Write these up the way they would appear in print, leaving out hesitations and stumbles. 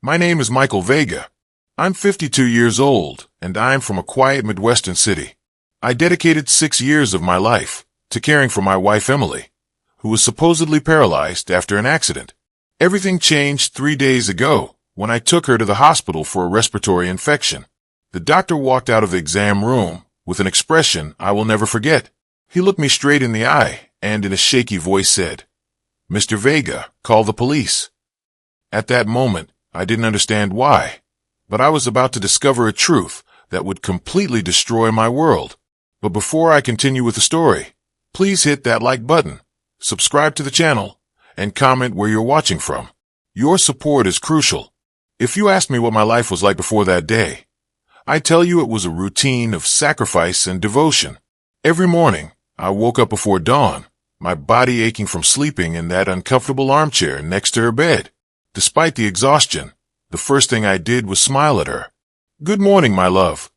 My name is Michael Vega. I'm 52 years old, and I'm from a quiet Midwestern city. I dedicated 6 years of my life to caring for my wife Emily, who was supposedly paralyzed after an accident. Everything changed 3 days ago when I took her to the hospital for a respiratory infection. The doctor walked out of the exam room with an expression I will never forget. He looked me straight in the eye and in a shaky voice said, "Mr. Vega, call the police." At that moment, I didn't understand why, but I was about to discover a truth that would completely destroy my world. But before I continue with the story, please hit that like button, subscribe to the channel, and comment where you're watching from. Your support is crucial. If you asked me what my life was like before that day, I tell you it was a routine of sacrifice and devotion. Every morning, I woke up before dawn, my body aching from sleeping in that uncomfortable armchair next to her bed. Despite the exhaustion, the first thing I did was smile at her. "Good morning, my love,"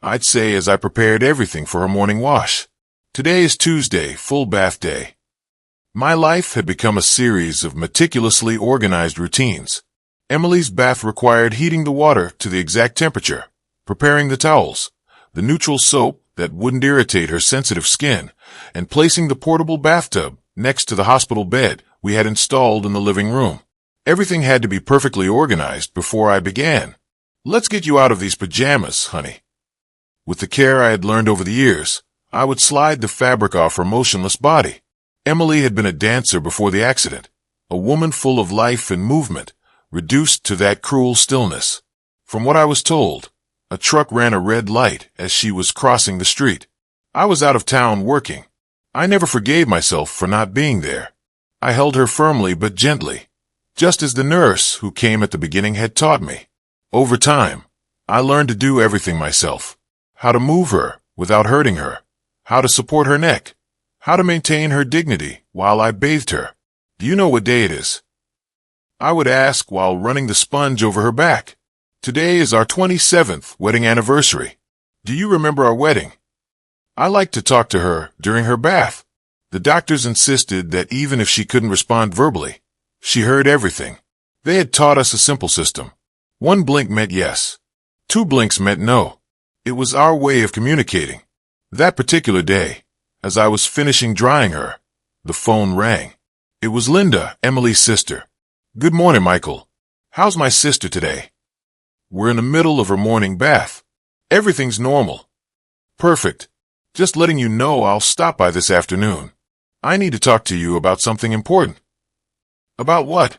I'd say as I prepared everything for her morning wash. Today is Tuesday, full bath day. My life had become a series of meticulously organized routines. Emily's bath required heating the water to the exact temperature, preparing the towels, the neutral soap that wouldn't irritate her sensitive skin, and placing the portable bathtub next to the hospital bed we had installed in the living room. Everything had to be perfectly organized before I began. "Let's get you out of these pajamas, honey." With the care I had learned over the years, I would slide the fabric off her motionless body. Emily had been a dancer before the accident, a woman full of life and movement, reduced to that cruel stillness. From what I was told, a truck ran a red light as she was crossing the street. I was out of town working. I never forgave myself for not being there. I held her firmly but gently, just as the nurse who came at the beginning had taught me. Over time, I learned to do everything myself. How to move her without hurting her, how to support her neck, how to maintain her dignity while I bathed her. "Do you know what day it is?" I would ask while running the sponge over her back. "Today is our 27th wedding anniversary. Do you remember our wedding?" I liked to talk to her during her bath. The doctors insisted that even if she couldn't respond verbally, she heard everything. They had taught us a simple system. 1 blink meant yes. 2 blinks meant no. It was our way of communicating. That particular day, as I was finishing drying her, the phone rang. It was Linda, Emily's sister. "Good morning, Michael. How's my sister today?" "We're in the middle of her morning bath. Everything's normal." "Perfect. Just letting you know I'll stop by this afternoon. I need to talk to you about something important." "About what?"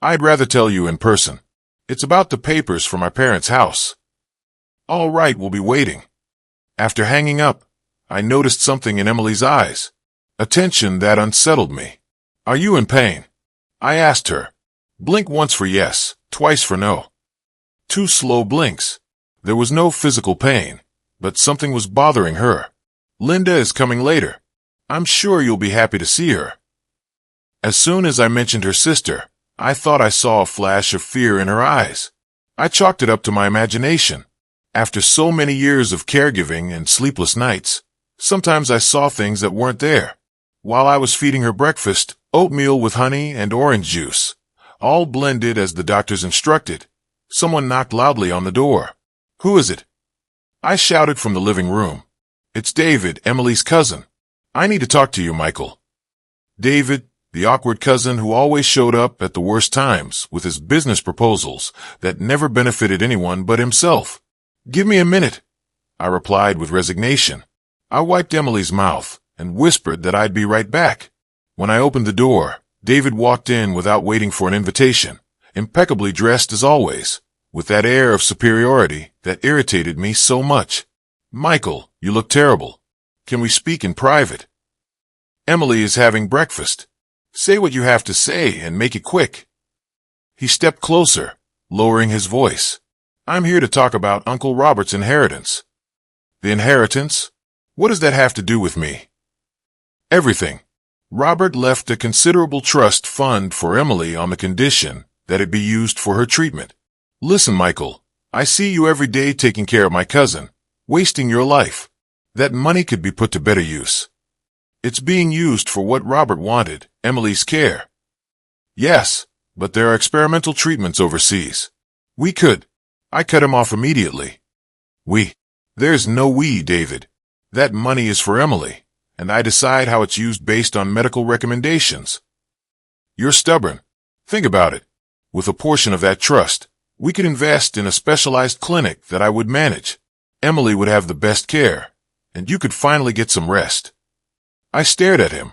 "I'd rather tell you in person. It's about the papers for my parents' house." "All right, we'll be waiting." After hanging up, I noticed something in Emily's eyes, a tension that unsettled me. "Are you in pain?" I asked her. Blink once for yes, twice for no. 2 slow blinks. There was no physical pain, but something was bothering her. "Linda is coming later. I'm sure you'll be happy to see her." As soon as I mentioned her sister, I thought I saw a flash of fear in her eyes. I chalked it up to my imagination. After so many years of caregiving and sleepless nights, sometimes I saw things that weren't there. While I was feeding her breakfast, oatmeal with honey and orange juice, all blended as the doctors instructed, someone knocked loudly on the door. "Who is it?" I shouted from the living room. "It's David, Emily's cousin. I need to talk to you, Michael." David, the awkward cousin who always showed up at the worst times with his business proposals that never benefited anyone but himself. "Give me a minute," I replied with resignation. I wiped Emily's mouth and whispered that I'd be right back. When I opened the door, David walked in without waiting for an invitation, impeccably dressed as always, with that air of superiority that irritated me so much. "Michael, you look terrible. Can we speak in private?" "Emily is having breakfast. Say what you have to say and make it quick." He stepped closer, lowering his voice. "I'm here to talk about Uncle Robert's inheritance." "The inheritance? What does that have to do with me?" "Everything. Robert left a considerable trust fund for Emily on the condition that it be used for her treatment. Listen, Michael, I see you every day taking care of my cousin, wasting your life. That money could be put to better use. It's being used for what Robert wanted, Emily's care." "Yes, but there are experimental treatments overseas. We could. I cut him off immediately. There's no we, David. That money is for Emily, and I decide how it's used based on medical recommendations. You're stubborn. Think about it. With a portion of that trust, we could invest in a specialized clinic that I would manage. Emily would have the best care, and you could finally get some rest. I stared at him,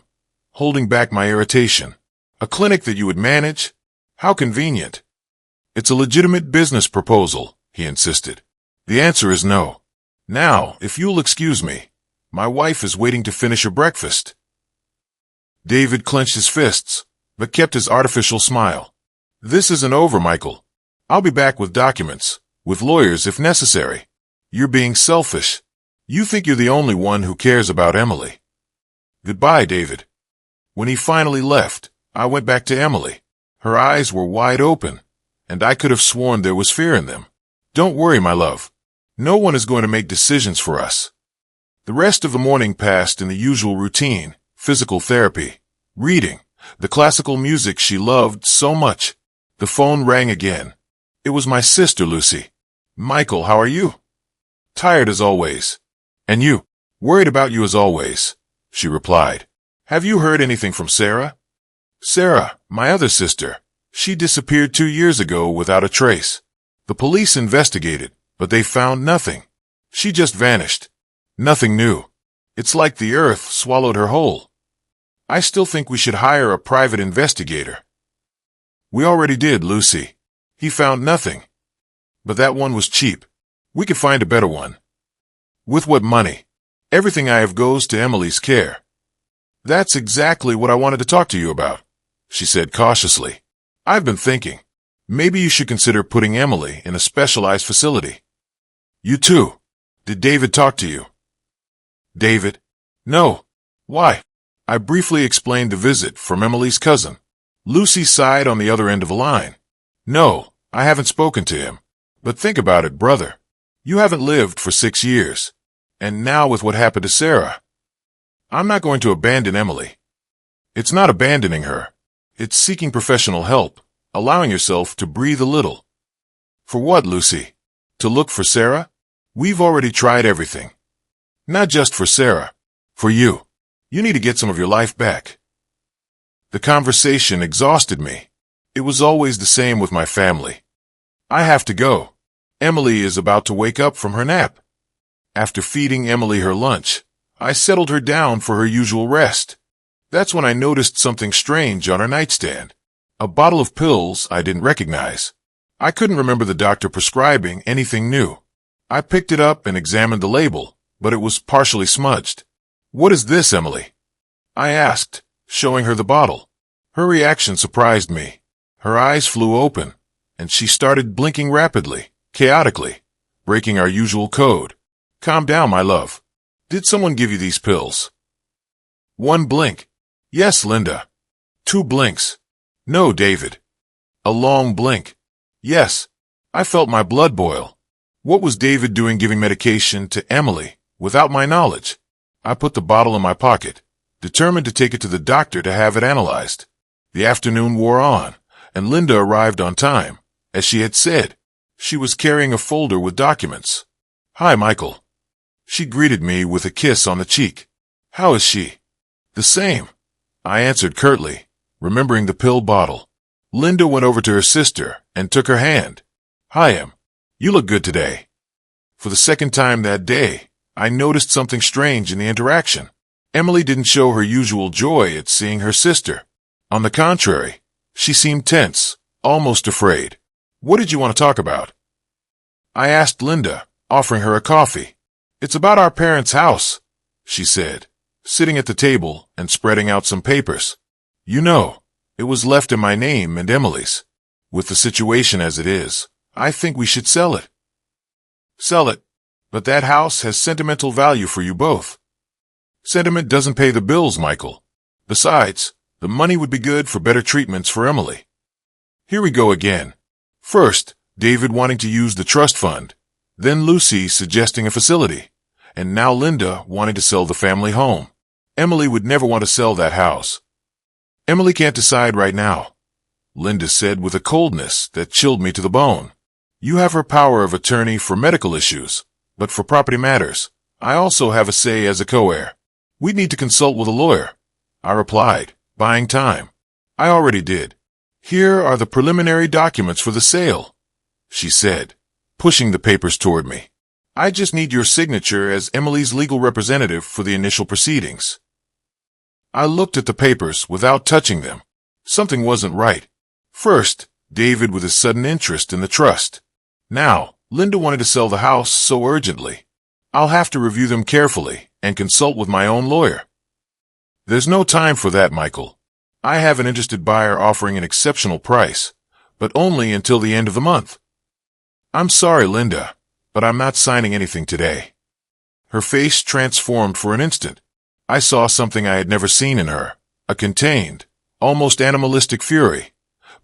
holding back my irritation. A clinic that you would manage? How convenient. It's a legitimate business proposal, he insisted. The answer is no. Now, if you'll excuse me, my wife is waiting to finish her breakfast. David clenched his fists, but kept his artificial smile. This isn't over, Michael. I'll be back with documents, with lawyers if necessary. You're being selfish. You think you're the only one who cares about Emily. Goodbye, David. When he finally left, I went back to Emily. Her eyes were wide open, and I could have sworn there was fear in them. Don't worry, my love. No one is going to make decisions for us. The rest of the morning passed in the usual routine: physical therapy, reading, the classical music she loved so much. The phone rang again. It was my sister, Lucy. Michael, how are you? Tired as always. And you? Worried about you as always, she replied. Have you heard anything from Sarah? Sarah, my other sister. She disappeared 2 years ago without a trace. The police investigated, but they found nothing. She just vanished. Nothing new. It's like the earth swallowed her whole. I still think we should hire a private investigator. We already did, Lucy. He found nothing. But that one was cheap. We could find a better one. With what money? Everything I have goes to Emily's care. That's exactly what I wanted to talk to you about, she said cautiously. I've been thinking. Maybe you should consider putting Emily in a specialized facility. You too. Did David talk to you? David? No. Why? I briefly explained the visit from Emily's cousin. Lucy sighed on the other end of the line. No, I haven't spoken to him. But think about it, brother. You haven't lived for 6 years. And now with what happened to Sarah. I'm not going to abandon Emily. It's not abandoning her. It's seeking professional help, allowing yourself to breathe a little. For what, Lucy? To look for Sarah? We've already tried everything. Not just for Sarah. For you. You need to get some of your life back. The conversation exhausted me. It was always the same with my family. I have to go. Emily is about to wake up from her nap. After feeding Emily her lunch, I settled her down for her usual rest. That's when I noticed something strange on her nightstand. A bottle of pills I didn't recognize. I couldn't remember the doctor prescribing anything new. I picked it up and examined the label, but it was partially smudged. What is this, Emily? I asked, showing her the bottle. Her reaction surprised me. Her eyes flew open, and she started blinking rapidly, chaotically, breaking our usual code. Calm down, my love. Did someone give you these pills? 1 blink. Yes, Linda. 2 blinks. No, David. A long blink. Yes. I felt my blood boil. What was David doing giving medication to Emily without my knowledge? I put the bottle in my pocket, determined to take it to the doctor to have it analyzed. The afternoon wore on, and Linda arrived on time, as she had said. She was carrying a folder with documents. Hi, Michael. She greeted me with a kiss on the cheek. How is she? The same, I answered curtly, remembering the pill bottle. Linda went over to her sister and took her hand. Hi, Em. You look good today. For the second time that day, I noticed something strange in the interaction. Emily didn't show her usual joy at seeing her sister. On the contrary, she seemed tense, almost afraid. What did you want to talk about? I asked Linda, offering her a coffee. It's about our parents' house, she said, sitting at the table and spreading out some papers. You know, it was left in my name and Emily's. With the situation as it is, I think we should sell it. Sell it. But that house has sentimental value for you both. Sentiment doesn't pay the bills, Michael. Besides, the money would be good for better treatments for Emily. Here we go again. First, David wanting to use the trust fund. Then Lucy suggesting a facility. And now Linda wanting to sell the family home. Emily would never want to sell that house. Emily can't decide right now. Linda said with a coldness that chilled me to the bone. You have her power of attorney for medical issues, but for property matters, I also have a say as a co-heir. We need to consult with a lawyer, I replied, buying time. I already did. Here are the preliminary documents for the sale, she said, pushing the papers toward me. I just need your signature as Emily's legal representative for the initial proceedings. I looked at the papers without touching them. Something wasn't right. First, David with his sudden interest in the trust. Now, Linda wanted to sell the house so urgently. I'll have to review them carefully and consult with my own lawyer. There's no time for that, Michael. I have an interested buyer offering an exceptional price, but only until the end of the month. I'm sorry, Linda, but I'm not signing anything today. Her face transformed for an instant. I saw something I had never seen in her, a contained, almost animalistic fury,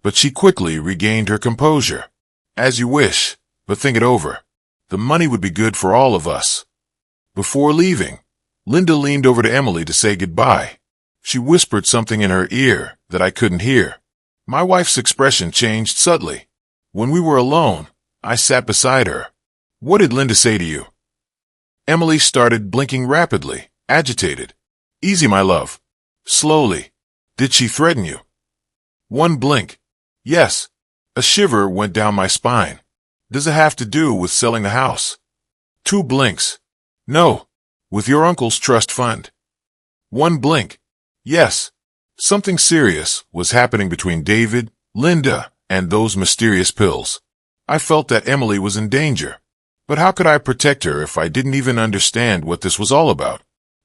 but she quickly regained her composure. As you wish, but think it over. The money would be good for all of us. Before leaving, Linda leaned over to Emily to say goodbye. She whispered something in her ear that I couldn't hear. My wife's expression changed subtly. When we were alone, I sat beside her. What did Linda say to you? Emily started blinking rapidly, agitated. Easy, my love. Slowly. Did she threaten you? One blink. Yes. A shiver went down my spine. Does it have to do with selling the house? Two blinks. No. With your uncle's trust fund. One blink. Yes. Something serious was happening between David, Linda, and those mysterious pills. I felt that Emily was in danger. But how could I protect her if I didn't even understand what this was all about?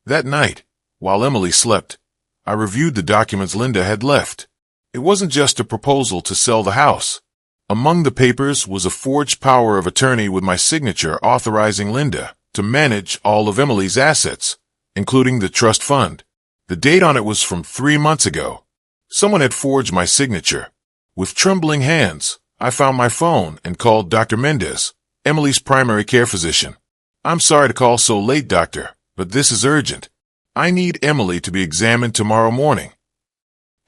That night, while Emily slept, I reviewed the documents Linda had left. It wasn't just a proposal to sell the house. Among the papers was a forged power of attorney with my signature authorizing Linda to manage all of Emily's assets, including the trust fund. The date on it was from 3 months ago. Someone had forged my signature. With trembling hands, I found my phone and called Dr. Mendez, Emily's primary care physician. I'm sorry to call so late, doctor, but this is urgent. I need Emily to be examined tomorrow morning.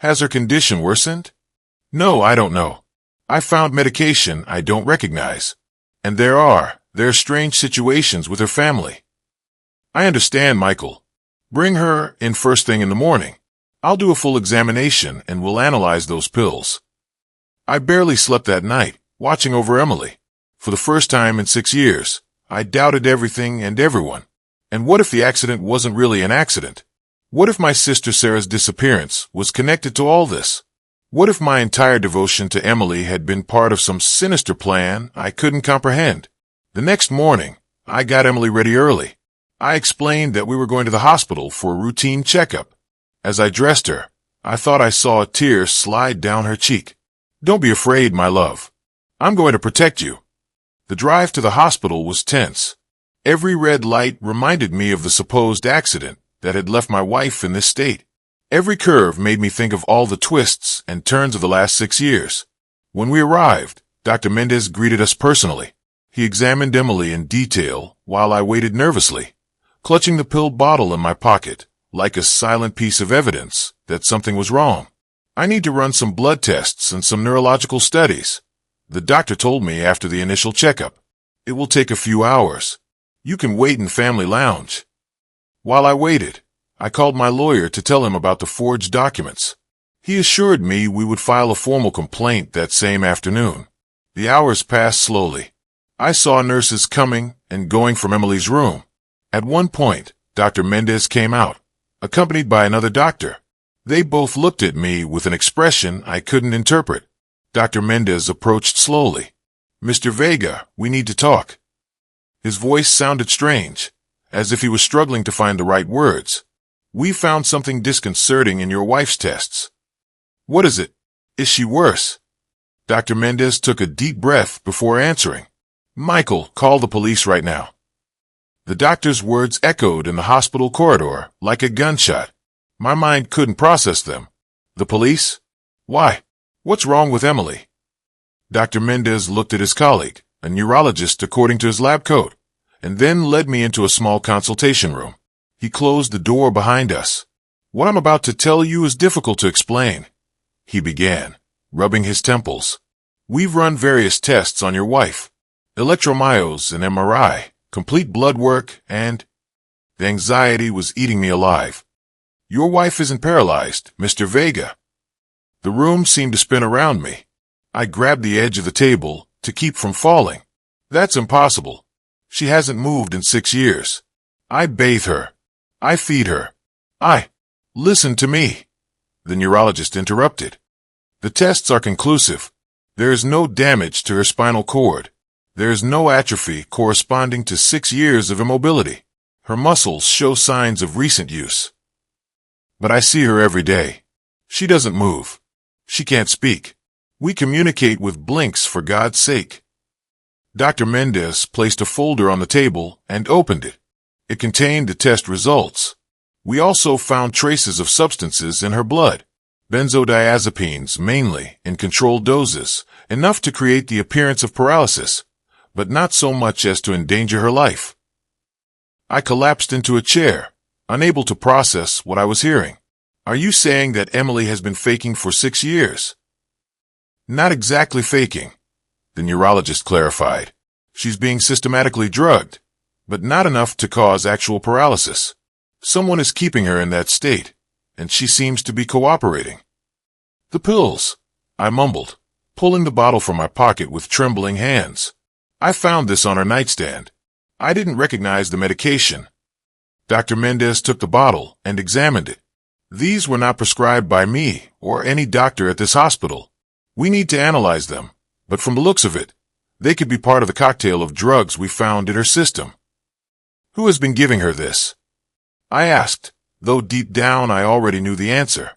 Has her condition worsened? No, I don't know. I found medication I don't recognize. And there are strange situations with her family. I understand, Michael. Bring her in first thing in the morning. I'll do a full examination and we'll analyze those pills. I barely slept that night, watching over Emily. For the first time in 6 years, I doubted everything and everyone. And what if the accident wasn't really an accident? What if my sister Sarah's disappearance was connected to all this? What if my entire devotion to Emily had been part of some sinister plan I couldn't comprehend? The next morning, I got Emily ready early. I explained that we were going to the hospital for a routine checkup. As I dressed her, I thought I saw a tear slide down her cheek. Don't be afraid, my love. I'm going to protect you. The drive to the hospital was tense. Every red light reminded me of the supposed accident that had left my wife in this state. Every curve made me think of all the twists and turns of the last 6 years. When we arrived, Dr. Mendez greeted us personally. He examined Emily in detail while I waited nervously, clutching the pill bottle in my pocket, like a silent piece of evidence that something was wrong. I need to run some blood tests and some neurological studies. The doctor told me after the initial checkup. It will take a few hours. You can wait in family lounge. While I waited, I called my lawyer to tell him about the forged documents. He assured me we would file a formal complaint that same afternoon. The hours passed slowly. I saw nurses coming and going from Emily's room. At one point, Dr. Mendez came out, accompanied by another doctor. They both looked at me with an expression I couldn't interpret. Dr. Mendez approached slowly. Mr. Vega, we need to talk. His voice sounded strange, as if he was struggling to find the right words. We found something disconcerting in your wife's tests. What is it? Is she worse? Dr. Mendez took a deep breath before answering. Michael, call the police right now. The doctor's words echoed in the hospital corridor like a gunshot. My mind couldn't process them. The police? Why? What's wrong with Emily? Dr. Mendez looked at his colleague, a neurologist according to his lab coat, and then led me into a small consultation room. He closed the door behind us. What I'm about to tell you is difficult to explain, he began, rubbing his temples. We've run various tests on your wife. Electromyos and MRI, complete blood work, and the anxiety was eating me alive. Your wife isn't paralyzed, Mr. Vega. The room seemed to spin around me. I grabbed the edge of the table to keep from falling. That's impossible. She hasn't moved in 6 years. I bathe her. I feed her. Listen to me. The neurologist interrupted. The tests are conclusive. There is no damage to her spinal cord. There is no atrophy corresponding to 6 years of immobility. Her muscles show signs of recent use. But I see her every day. She doesn't move. She can't speak. We communicate with blinks, for God's sake. Dr. Mendez placed a folder on the table and opened it. It contained the test results. We also found traces of substances in her blood. Benzodiazepines, mainly, in controlled doses, enough to create the appearance of paralysis, but not so much as to endanger her life. I collapsed into a chair, unable to process what I was hearing. Are you saying that Emily has been faking for 6 years? Not exactly faking, the neurologist clarified. She's being systematically drugged, but not enough to cause actual paralysis. Someone is keeping her in that state, and she seems to be cooperating. The pills, I mumbled, pulling the bottle from my pocket with trembling hands. I found this on her nightstand. I didn't recognize the medication. Dr. Mendez took the bottle and examined it. These were not prescribed by me or any doctor at this hospital. We need to analyze them, but from the looks of it, they could be part of the cocktail of drugs we found in her system. Who has been giving her this? I asked, though deep down I already knew the answer.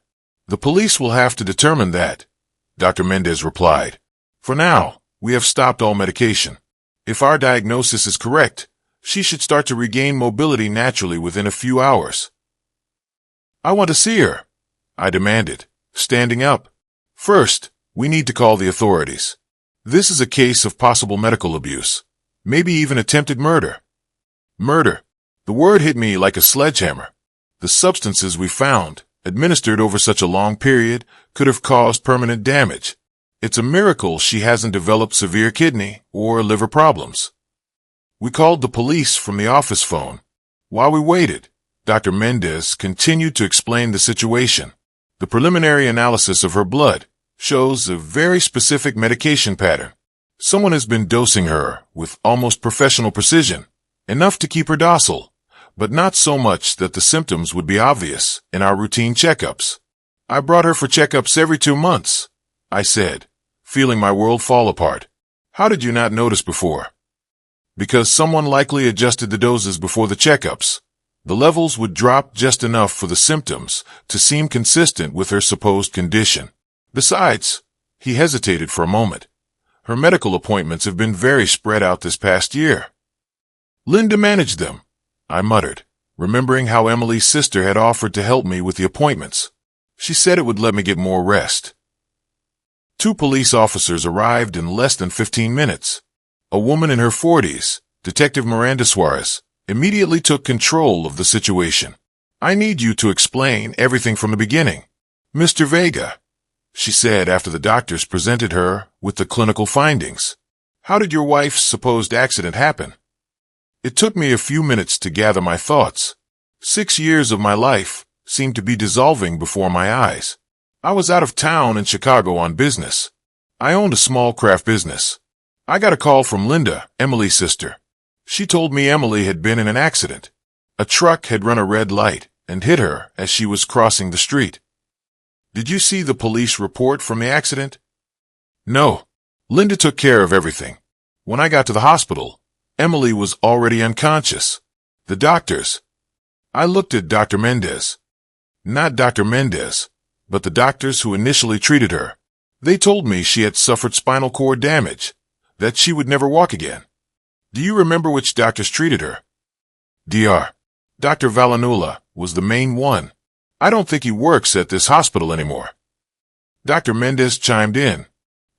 The police will have to determine that, Dr. Mendez replied. For now, we have stopped all medication. If our diagnosis is correct, she should start to regain mobility naturally within a few hours. I want to see her, I demanded, standing up. First, we need to call the authorities. This is a case of possible medical abuse, maybe even attempted murder. Murder. The word hit me like a sledgehammer. The substances we found, administered over such a long period, could have caused permanent damage. It's a miracle she hasn't developed severe kidney or liver problems. We called the police from the office phone. While we waited, Dr. Mendez continued to explain the situation. The preliminary analysis of her blood shows a very specific medication pattern. Someone has been dosing her with almost professional precision, enough to keep her docile, but not so much that the symptoms would be obvious in our routine checkups. I brought her for checkups every 2 months, I said, feeling my world fall apart. How did you not notice before? Because someone likely adjusted the doses before the checkups. The levels would drop just enough for the symptoms to seem consistent with her supposed condition. Besides, he hesitated for a moment. Her medical appointments have been very spread out this past year. Linda managed them, I muttered, remembering how Emily's sister had offered to help me with the appointments. She said it would let me get more rest. 2 police officers arrived in less than 15 minutes. A woman in her 40s, Detective Miranda Suarez, immediately took control of the situation. I need you to explain everything from the beginning. Mr. Vega, she said after the doctors presented her with the clinical findings. How did your wife's supposed accident happen? It took me a few minutes to gather my thoughts. 6 years of my life seemed to be dissolving before my eyes. I was out of town in Chicago on business. I owned a small craft business. I got a call from Linda, Emily's sister. She told me Emily had been in an accident. A truck had run a red light and hit her as she was crossing the street. Did you see the police report from the accident? No. Linda took care of everything. When I got to the hospital, Emily was already unconscious. The doctors. I looked at Dr. Mendez. Not Dr. Mendez, but the doctors who initially treated her. They told me she had suffered spinal cord damage, that she would never walk again. Do you remember which doctors treated her? Dr. Valanula was the main one. I don't think he works at this hospital anymore. Dr. Mendez chimed in.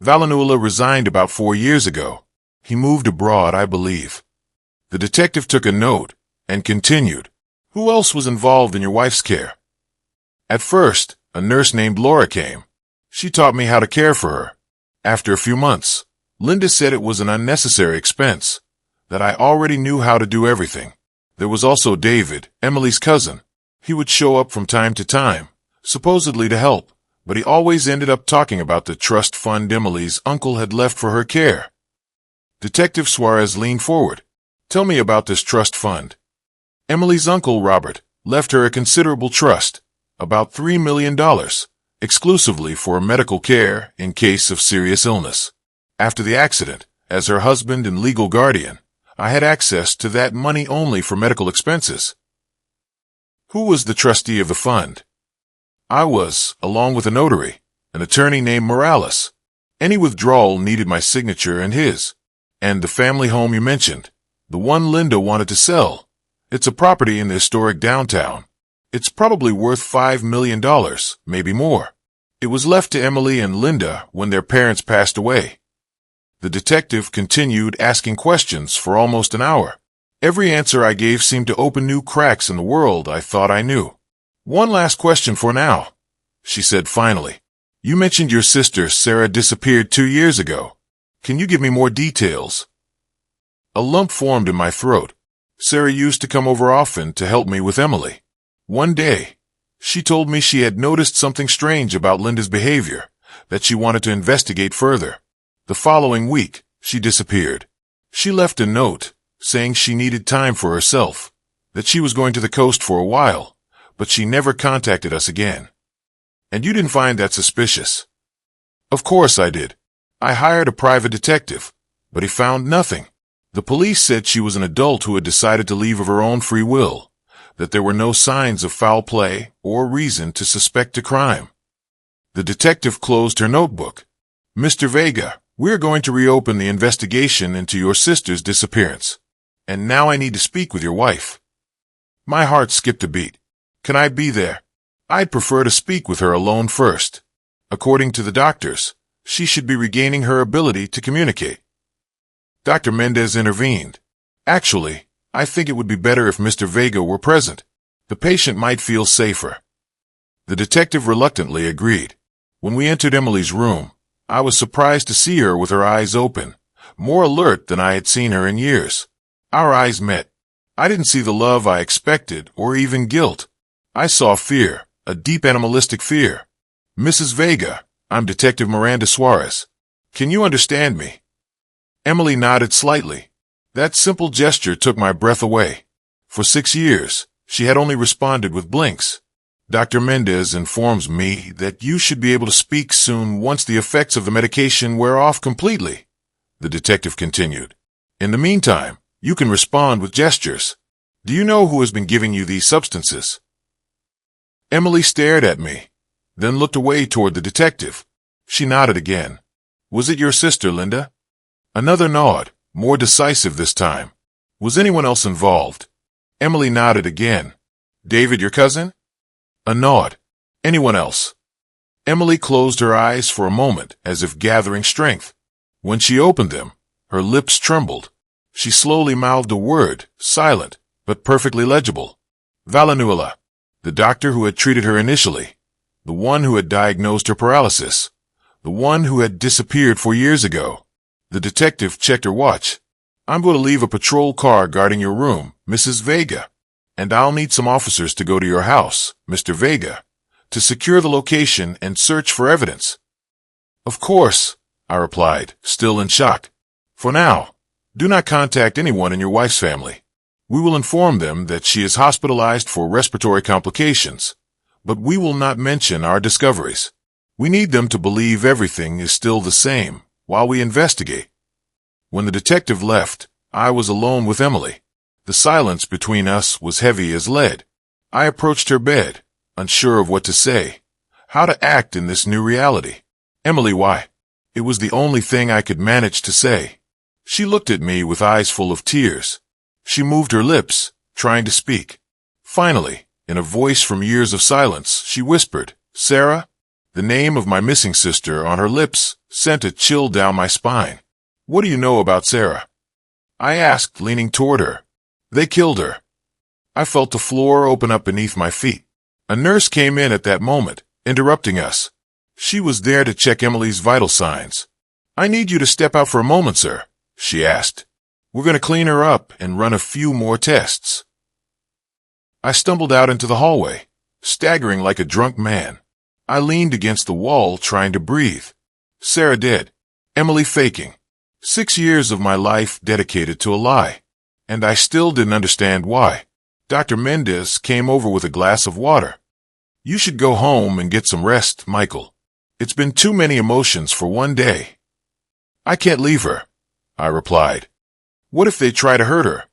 Valanula resigned about 4 years ago. He moved abroad, I believe. The detective took a note and continued. Who else was involved in your wife's care? At first, a nurse named Laura came. She taught me how to care for her. After a few months, Linda said it was an unnecessary expense, that I already knew how to do everything. There was also David, Emily's cousin. He would show up from time to time, supposedly to help, but he always ended up talking about the trust fund Emily's uncle had left for her care. Detective Suarez leaned forward. Tell me about this trust fund. Emily's uncle, Robert, left her a considerable trust, about $3 million, exclusively for medical care in case of serious illness. After the accident, as her husband and legal guardian, I had access to that money only for medical expenses. Who was the trustee of the fund? I was, along with a notary, an attorney named Morales. Any withdrawal needed my signature and his. And the family home you mentioned, the one Linda wanted to sell. It's a property in the historic downtown. It's probably worth $5 million, maybe more. It was left to Emily and Linda when their parents passed away. The detective continued asking questions for almost an hour. Every answer I gave seemed to open new cracks in the world I thought I knew. One last question for now, she said finally. You mentioned your sister Sarah disappeared 2 years ago. Can you give me more details? A lump formed in my throat. Sarah used to come over often to help me with Emily. One day, she told me she had noticed something strange about Linda's behavior, that she wanted to investigate further. The following week, she disappeared. She left a note, saying she needed time for herself, that she was going to the coast for a while, but she never contacted us again. And you didn't find that suspicious? Of course I did. I hired a private detective, but he found nothing. The police said she was an adult who had decided to leave of her own free will, that there were no signs of foul play or reason to suspect a crime. The detective closed her notebook. Mr. Vega, we're going to reopen the investigation into your sister's disappearance. And now I need to speak with your wife. My heart skipped a beat. Can I be there? I'd prefer to speak with her alone first. According to the doctors, she should be regaining her ability to communicate. Dr. Mendez intervened. Actually, I think it would be better if Mr. Vega were present. The patient might feel safer. The detective reluctantly agreed. When we entered Emily's room, I was surprised to see her with her eyes open, more alert than I had seen her in years. Our eyes met. I didn't see the love I expected or even guilt. I saw fear, a deep animalistic fear. Mrs. Vega, I'm Detective Miranda Suarez. Can you understand me? Emily nodded slightly. That simple gesture took my breath away. For 6 years, she had only responded with blinks. Dr. Mendez informs me that you should be able to speak soon once the effects of the medication wear off completely, the detective continued. In the meantime, you can respond with gestures. Do you know who has been giving you these substances? Emily stared at me, then looked away toward the detective. She nodded again. Was it your sister, Linda? Another nod, more decisive this time. Was anyone else involved? Emily nodded again. David, your cousin? A nod. Anyone else? Emily closed her eyes for a moment as if gathering strength. When she opened them, her lips trembled. She slowly mouthed a word, silent, but perfectly legible. Valanuela, the doctor who had treated her initially, the one who had diagnosed her paralysis, the one who had disappeared 4 years ago. The detective checked her watch. I'm going to leave a patrol car guarding your room, Mrs. Vega. And I'll need some officers to go to your house, Mr. Vega, to secure the location and search for evidence. Of course, I replied, still in shock. For now, do not contact anyone in your wife's family. We will inform them that she is hospitalized for respiratory complications, but we will not mention our discoveries. We need them to believe everything is still the same while we investigate. When the detective left, I was alone with Emily. The silence between us was heavy as lead. I approached her bed, unsure of what to say, how to act in this new reality. Emily, why? It was the only thing I could manage to say. She looked at me with eyes full of tears. She moved her lips, trying to speak. Finally, in a voice from years of silence, she whispered, Sarah? The name of my missing sister on her lips sent a chill down my spine. What do you know about Sarah? I asked, leaning toward her. They killed her. I felt the floor open up beneath my feet. A nurse came in at that moment, interrupting us. She was there to check Emily's vital signs. "I need you to step out for a moment, sir," she asked. "We're going to clean her up and run a few more tests." I stumbled out into the hallway, staggering like a drunk man. I leaned against the wall trying to breathe. Sarah dead. Emily faking. 6 years of my life dedicated to a lie. And I still didn't understand why. Dr. Mendez came over with a glass of water. "You should go home and get some rest, Michael. It's been too many emotions for one day." "I can't leave her," I replied. "What if they try to hurt her?"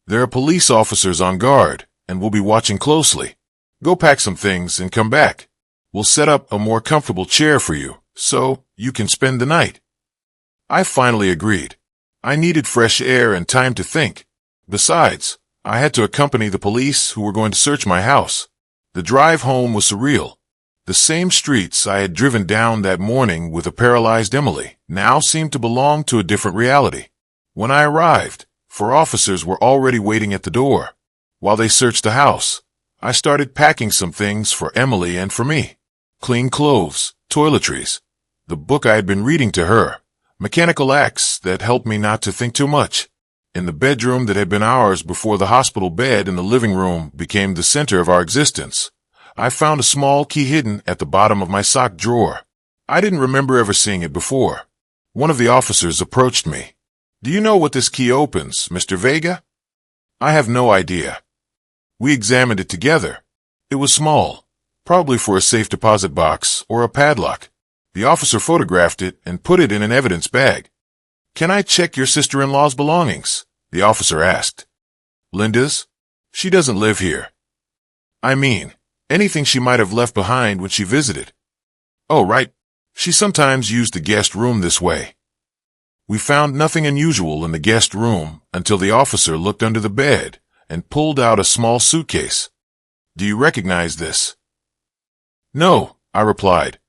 "There are police officers on guard, and we'll be watching closely. Go pack some things and come back. We'll set up a more comfortable chair for you, so you can spend the night." I finally agreed. I needed fresh air and time to think. Besides, I had to accompany the police who were going to search my house. The drive home was surreal. The same streets I had driven down that morning with a paralyzed Emily now seemed to belong to a different reality. When I arrived, 4 officers were already waiting at the door. While they searched the house, I started packing some things for Emily and for me. Clean clothes, toiletries, the book I had been reading to her, mechanical acts that helped me not to think too much. In the bedroom that had been ours before the hospital bed in the living room became the center of our existence, I found a small key hidden at the bottom of my sock drawer. I didn't remember ever seeing it before. One of the officers approached me. "Do you know what this key opens, Mr. Vega?" "I have no idea." We examined it together. It was small, probably for a safe deposit box or a padlock. The officer photographed it and put it in an evidence bag. "Can I check your sister-in-law's belongings?" the officer asked. "Linda's? She doesn't live here." "I mean, anything she might have left behind when she visited." "Oh, right. She sometimes used the guest room this way." We found nothing unusual in the guest room until the officer looked under the bed and pulled out a small suitcase. "Do you recognize this?" "No," I replied.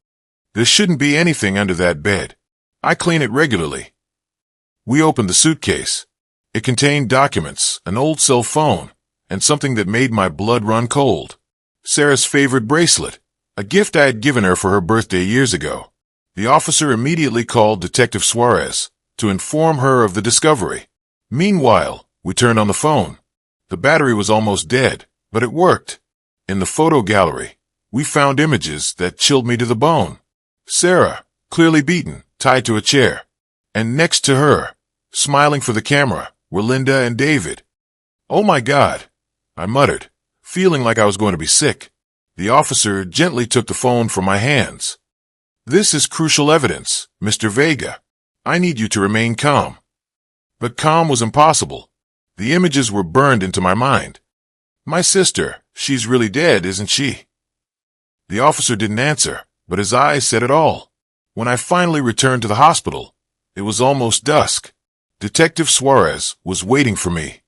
"There shouldn't be anything under that bed. I clean it regularly." We opened the suitcase. It contained documents, an old cell phone, and something that made my blood run cold. Sarah's favorite bracelet, a gift I had given her for her birthday years ago. The officer immediately called Detective Suarez to inform her of the discovery. Meanwhile, we turned on the phone. The battery was almost dead, but it worked. In the photo gallery, we found images that chilled me to the bone. Sarah, clearly beaten, tied to a chair. And next to her, smiling for the camera, were Linda and David. "Oh my God," I muttered, feeling like I was going to be sick. The officer gently took the phone from my hands. "This is crucial evidence, Mr. Vega. I need you to remain calm." But calm was impossible. The images were burned into my mind. "My sister, she's really dead, isn't she?" The officer didn't answer, but his eyes said it all. When I finally returned to the hospital, it was almost dusk. Detective Suarez was waiting for me.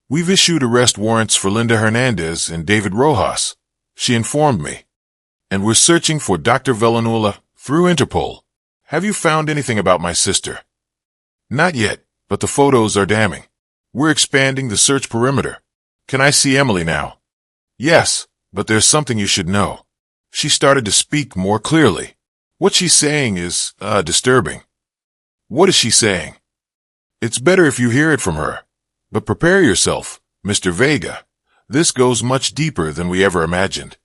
"We've issued arrest warrants for Linda Hernandez and David Rojas," she informed me. "And we're searching for Dr. Villanueva through Interpol. Have you found anything about my sister?" "Not yet, but the photos are damning. We're expanding the search perimeter. Can I see Emily now?" "Yes, but there's something you should know." She started to speak more clearly. "What she's saying is, disturbing." "What is she saying?" "It's better if you hear it from her. But prepare yourself, Mr. Vega. This goes much deeper than we ever imagined."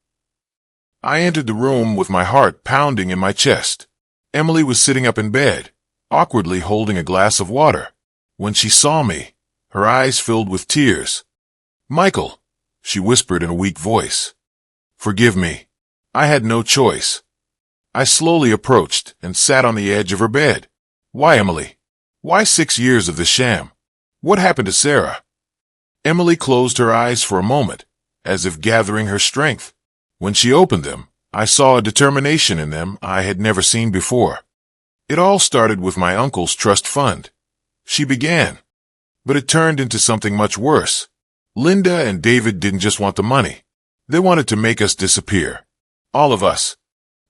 I entered the room with my heart pounding in my chest. Emily was sitting up in bed, awkwardly holding a glass of water. When she saw me, her eyes filled with tears. "Michael," she whispered in a weak voice. "Forgive me. I had no choice." I slowly approached and sat on the edge of her bed. "Why, Emily? Why 6 years of this sham? What happened to Sarah?" Emily closed her eyes for a moment, as if gathering her strength. When she opened them, I saw a determination in them I had never seen before. "It all started with my uncle's trust fund," she began. "But it turned into something much worse. Linda and David didn't just want the money. They wanted to make us disappear. All of us."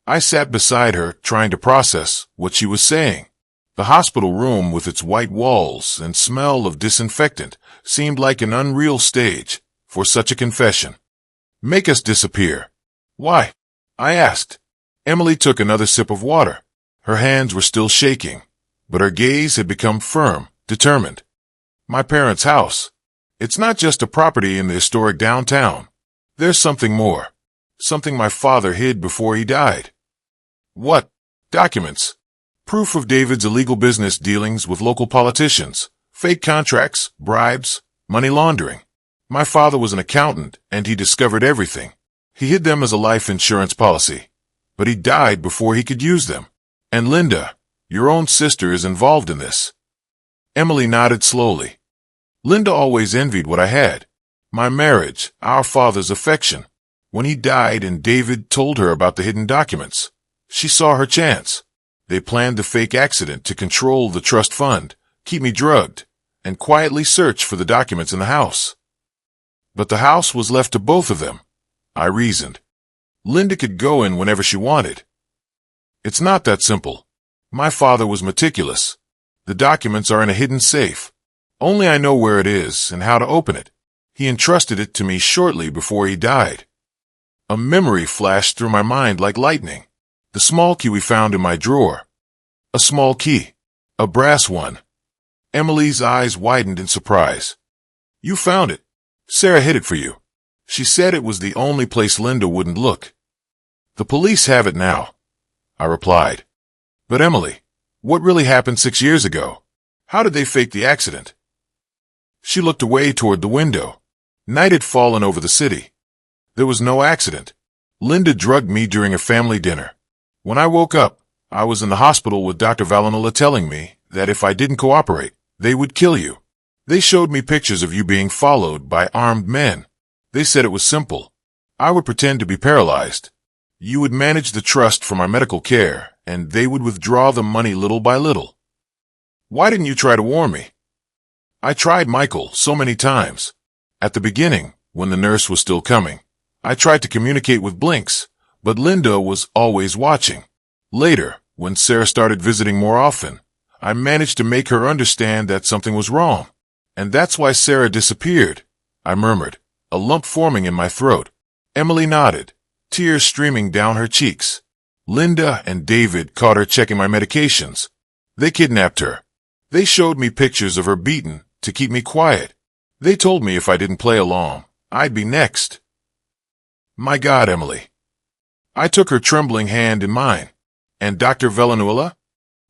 I sat beside her, trying to process what she was saying. The hospital room, with its white walls and smell of disinfectant, seemed like an unreal stage for such a confession. "Make us disappear. Why?" I asked. Emily took another sip of water. Her hands were still shaking, but her gaze had become firm, determined. My parents' house. It's not just a property in the historic downtown. There's something more. Something my father hid before he died. What? Documents. Proof of David's illegal business dealings with local politicians, fake contracts, bribes, money laundering. My father was an accountant, and he discovered everything. He hid them as a life insurance policy, but he died before he could use them. And Linda, your own sister, is involved in this. Emily nodded slowly. Linda always envied what I had. My marriage, our father's affection. When he died and David told her about the hidden documents, she saw her chance. They planned the fake accident to control the trust fund, keep me drugged, and quietly search for the documents in the house. But the house was left to both of them, I reasoned. Linda could go in whenever she wanted. It's not that simple. My father was meticulous. The documents are in a hidden safe. Only I know where it is and how to open it. He entrusted it to me shortly before he died. A memory flashed through my mind like lightning. The small key we found in my drawer. A small key. A brass one. Emily's eyes widened in surprise. You found it. Sarah hid it for you. She said it was the only place Linda wouldn't look. The police have it now, I replied. But Emily, what really happened 6 years ago? How did they fake the accident? She looked away toward the window. Night had fallen over the city. There was no accident. Linda drugged me during a family dinner. When I woke up, I was in the hospital with Dr. Valanola telling me that if I didn't cooperate, they would kill you. They showed me pictures of you being followed by armed men. They said it was simple. I would pretend to be paralyzed. You would manage the trust for my medical care, and they would withdraw the money little by little. Why didn't you try to warn me? I tried Michael so many times. At the beginning, when the nurse was still coming, I tried to communicate with Blinks, but Linda was always watching. Later, when Sarah started visiting more often, I managed to make her understand that something was wrong. And that's why Sarah disappeared, I murmured, a lump forming in my throat. Emily nodded, tears streaming down her cheeks. Linda and David caught her checking my medications. They kidnapped her. They showed me pictures of her beaten to keep me quiet. They told me if I didn't play along, I'd be next. My God, Emily. I took her trembling hand in mine. And Dr. Valanola?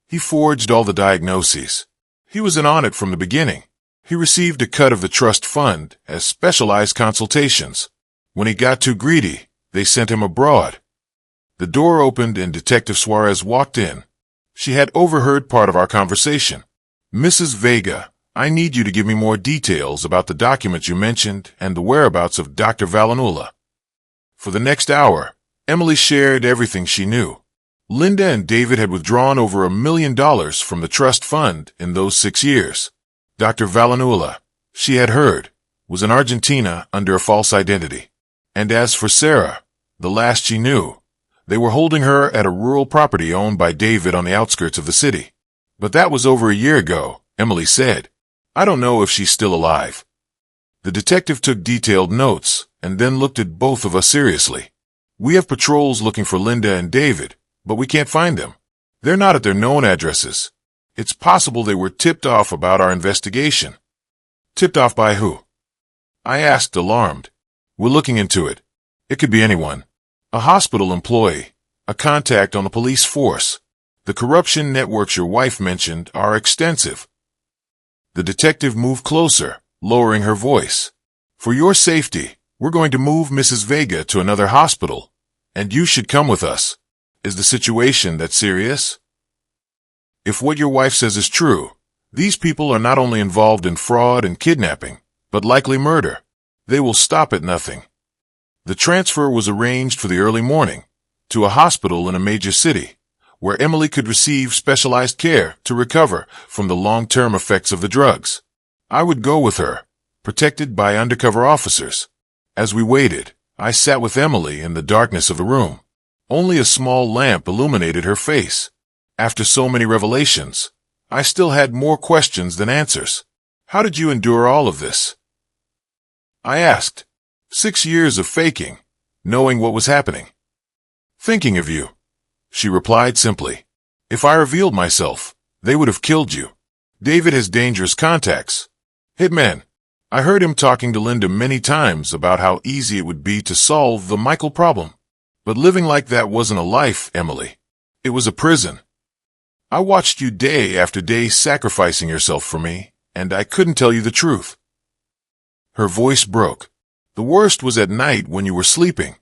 He forged all the diagnoses. He was in on it from the beginning. He received a cut of the trust fund as specialized consultations. When he got too greedy, they sent him abroad. The door opened and Detective Suarez walked in. She had overheard part of our conversation. Mrs. Vega, I need you to give me more details about the documents you mentioned and the whereabouts of Dr. Valanola. For the next hour, Emily shared everything she knew. Linda and David had withdrawn over $1 million from the trust fund in those 6 years. Dr. Valanola, she had heard, was in Argentina under a false identity. And as for Sarah, the last she knew, they were holding her at a rural property owned by David on the outskirts of the city. But that was over a year ago, Emily said. I don't know if she's still alive. The detective took detailed notes and then looked at both of us seriously. We have patrols looking for Linda and David, but we can't find them. They're not at their known addresses. It's possible they were tipped off about our investigation. Tipped off by who? I asked, alarmed. We're looking into it. It could be anyone. A hospital employee, a contact on the police force. The corruption networks your wife mentioned are extensive. The detective moved closer, lowering her voice. For your safety, we're going to move Mrs. Vega to another hospital, and you should come with us. Is the situation that serious? If what your wife says is true, these people are not only involved in fraud and kidnapping, but likely murder. They will stop at nothing. The transfer was arranged for the early morning, to a hospital in a major city, where Emily could receive specialized care to recover from the long-term effects of the drugs. I would go with her, protected by undercover officers. As we waited, I sat with Emily in the darkness of the room. Only a small lamp illuminated her face. After so many revelations, I still had more questions than answers. How did you endure all of this? I asked. 6 years of faking, knowing what was happening. Thinking of you. she replied simply. If I revealed myself, they would have killed you. David has dangerous contacts. Hitmen. I heard him talking to Linda many times about how easy it would be to solve the Michael problem. But living like that wasn't a life, Emily. It was a prison. I watched you day after day sacrificing yourself for me, and I couldn't tell you the truth. Her voice broke. The worst was at night when you were sleeping.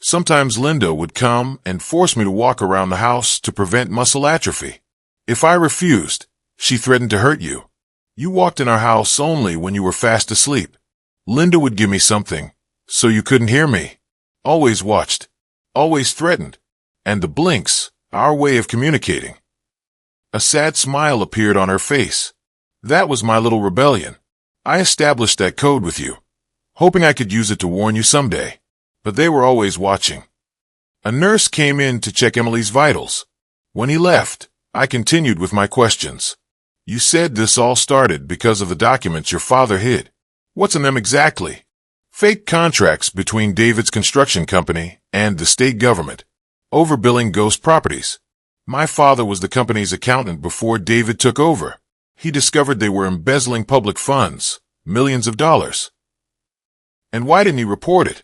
Sometimes Linda would come and force me to walk around the house to prevent muscle atrophy. If I refused, she threatened to hurt you. You walked in our house only when you were fast asleep. Linda would give me something, so you couldn't hear me. Always watched. Always threatened. And the blinks, our way of communicating. A sad smile appeared on her face. That was my little rebellion. I established that code with you, hoping I could use it to warn you someday. But they were always watching. A nurse came in to check Emily's vitals. When he left, I continued with my questions. You said this all started because of the documents your father hid. What's in them exactly? Fake contracts between David's construction company and the state government. Overbilling ghost properties. My father was the company's accountant before David took over. He discovered they were embezzling public funds, millions of dollars. And why didn't he report it?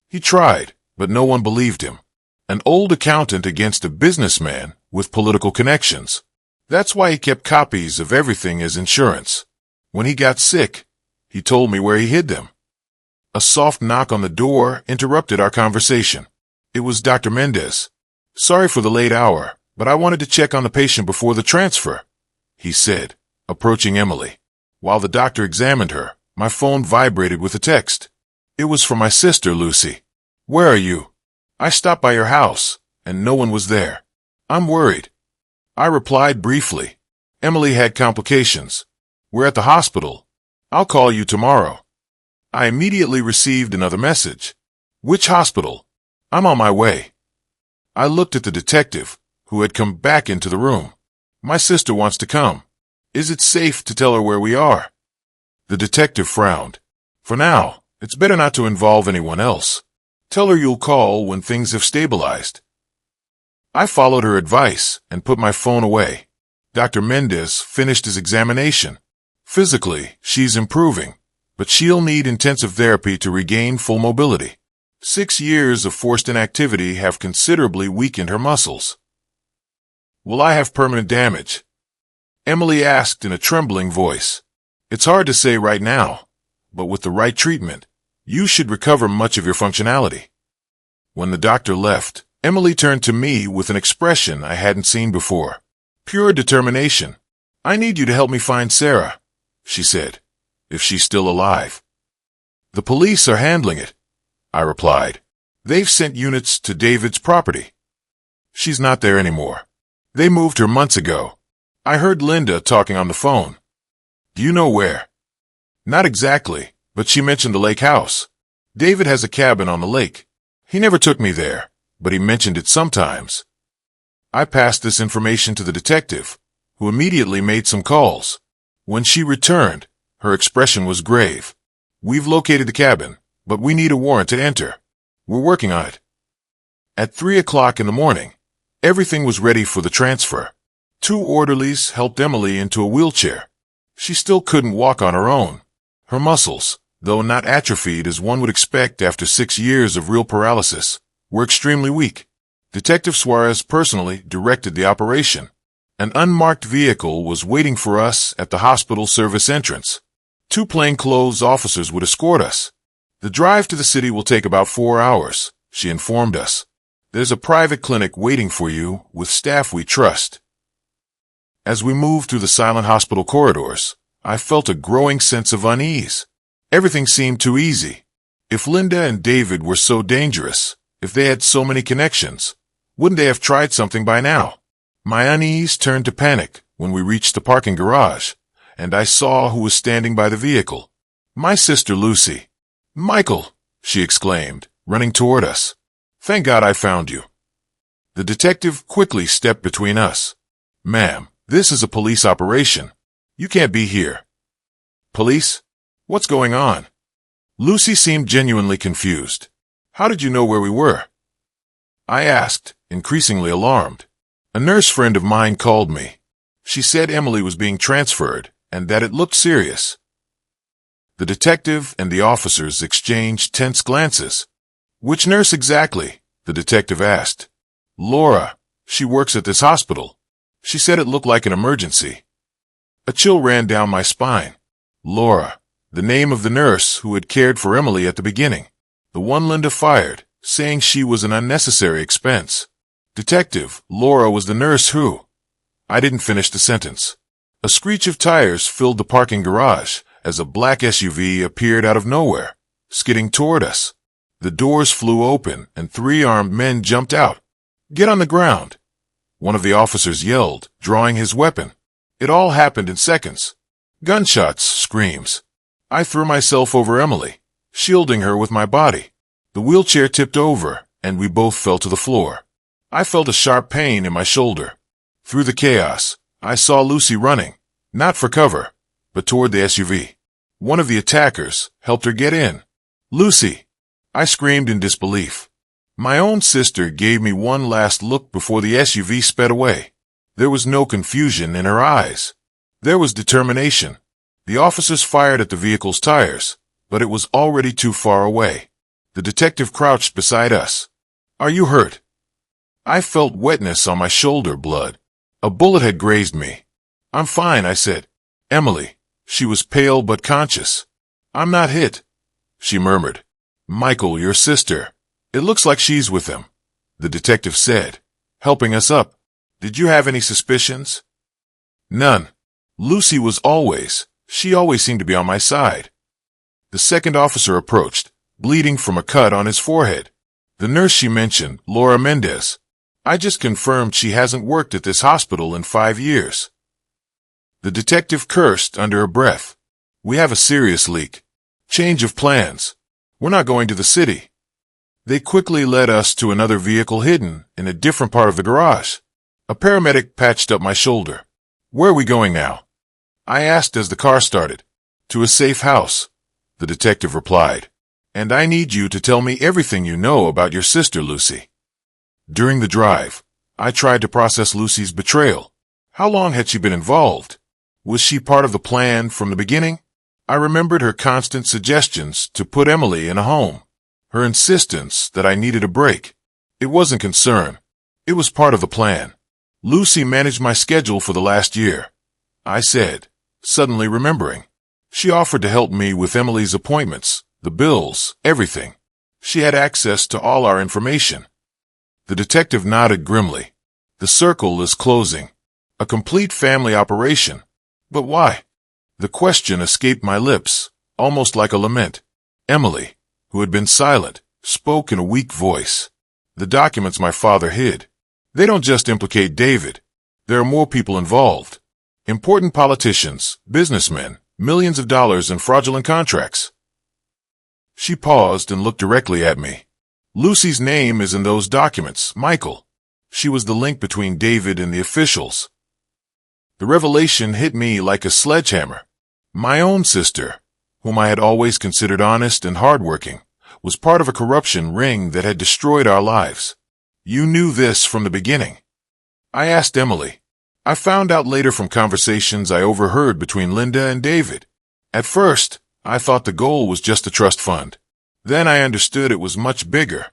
He tried, but no one believed him. An old accountant against a businessman with political connections. That's why he kept copies of everything as insurance. When he got sick, he told me where he hid them. A soft knock on the door interrupted our conversation. It was Dr. Mendez. Sorry for the late hour, but I wanted to check on the patient before the transfer, he said, approaching Emily. While the doctor examined her, my phone vibrated with a text. It was from my sister, Lucy. Where are you? I stopped by your house, and no one was there. I'm worried. I replied briefly. Emily had complications. We're at the hospital. I'll call you tomorrow. I immediately received another message. Which hospital? I'm on my way. I looked at the detective, who had come back into the room. My sister wants to come. Is it safe to tell her where we are? The detective frowned. For now, it's better not to involve anyone else. Tell her you'll call when things have stabilized. I followed her advice and put my phone away. Dr. Mendez finished his examination. Physically, she's improving, but she'll need intensive therapy to regain full mobility. 6 years of forced inactivity have considerably weakened her muscles. Will I have permanent damage? Emily asked in a trembling voice. It's hard to say right now, but with the right treatment, you should recover much of your functionality. When the doctor left, Emily turned to me with an expression I hadn't seen before. Pure determination. I need you to help me find Sarah, she said, if she's still alive. The police are handling it, I replied. They've sent units to David's property. She's not there anymore. They moved her months ago. I heard Linda talking on the phone. Do you know where? Not exactly, but she mentioned the lake house. David has a cabin on the lake. He never took me there, but he mentioned it sometimes. I passed this information to the detective, who immediately made some calls. When she returned, her expression was grave. We've located the cabin, but we need a warrant to enter. We're working on it. At 3 o'clock in the morning, everything was ready for the transfer. 2 orderlies helped Emily into a wheelchair. She still couldn't walk on her own. Her muscles, though not atrophied as one would expect after 6 years of real paralysis, were extremely weak. Detective Suarez personally directed the operation. An unmarked vehicle was waiting for us at the hospital service entrance. 2 plainclothes officers would escort us. The drive to the city will take about 4 hours, she informed us. There's a private clinic waiting for you with staff we trust. As we moved through the silent hospital corridors, I felt a growing sense of unease. Everything seemed too easy. If Linda and David were so dangerous, if they had so many connections, wouldn't they have tried something by now? My unease turned to panic when we reached the parking garage, and I saw who was standing by the vehicle. My sister Lucy. Michael, she exclaimed, running toward us. Thank God I found you. The detective quickly stepped between us. Ma'am, this is a police operation. You can't be here. Police? What's going on? Lucy seemed genuinely confused. How did you know where we were? I asked, increasingly alarmed. A nurse friend of mine called me. She said Emily was being transferred and that it looked serious. The detective and the officers exchanged tense glances. Which nurse exactly? The detective asked. Laura. She works at this hospital. She said it looked like an emergency. A chill ran down my spine. Laura. The name of the nurse who had cared for Emily at the beginning. The one Linda fired, saying she was an unnecessary expense. Detective, Laura was the nurse who... I didn't finish the sentence. A screech of tires filled the parking garage as a black SUV appeared out of nowhere, skidding toward us. The doors flew open and 3 armed men jumped out. Get on the ground. One of the officers yelled, drawing his weapon. It all happened in seconds. Gunshots, screams. I threw myself over Emily, shielding her with my body. The wheelchair tipped over, and we both fell to the floor. I felt a sharp pain in my shoulder. Through the chaos, I saw Lucy running, not for cover, but toward the SUV. One of the attackers helped her get in. Lucy! I screamed in disbelief. My own sister gave me one last look before the SUV sped away. There was no confusion in her eyes. There was determination. The officers fired at the vehicle's tires, but it was already too far away. The detective crouched beside us. Are you hurt? I felt wetness on my shoulder, blood. A bullet had grazed me. I'm fine, I said. Emily. She was pale but conscious. I'm not hit, she murmured. Michael, your sister. It looks like she's with them, the detective said, helping us up. Did you have any suspicions? None. Lucy was she always seemed to be on my side. The second officer approached, bleeding from a cut on his forehead. The nurse she mentioned, Laura Mendez. I just confirmed she hasn't worked at this hospital in 5 years. The detective cursed under her breath. We have a serious leak. Change of plans. We're not going to the city. They quickly led us to another vehicle hidden in a different part of the garage. A paramedic patched up my shoulder. Where are we going now? I asked as the car started. To a safe house, the detective replied. And I need you to tell me everything you know about your sister, Lucy. During the drive, I tried to process Lucy's betrayal. How long had she been involved? Was she part of the plan from the beginning? I remembered her constant suggestions to put Emily in a home. Her insistence that I needed a break. It wasn't concern. It was part of the plan. Lucy managed my schedule for the last year, I said, suddenly remembering. She offered to help me with Emily's appointments, the bills, everything. She had access to all our information. The detective nodded grimly. The circle is closing. A complete family operation. But why? The question escaped my lips, almost like a lament. Emily, who had been silent, spoke in a weak voice. The documents my father hid. They don't just implicate David. There are more people involved. Important politicians, businessmen, millions of dollars in fraudulent contracts. She paused and looked directly at me. Lucy's name is in those documents, Michael. She was the link between David and the officials. The revelation hit me like a sledgehammer. My own sister, whom I had always considered honest and hardworking, was part of a corruption ring that had destroyed our lives. You knew this from the beginning. I asked Emily. I found out later from conversations I overheard between Linda and David. At first, I thought the goal was just a trust fund. Then I understood it was much bigger.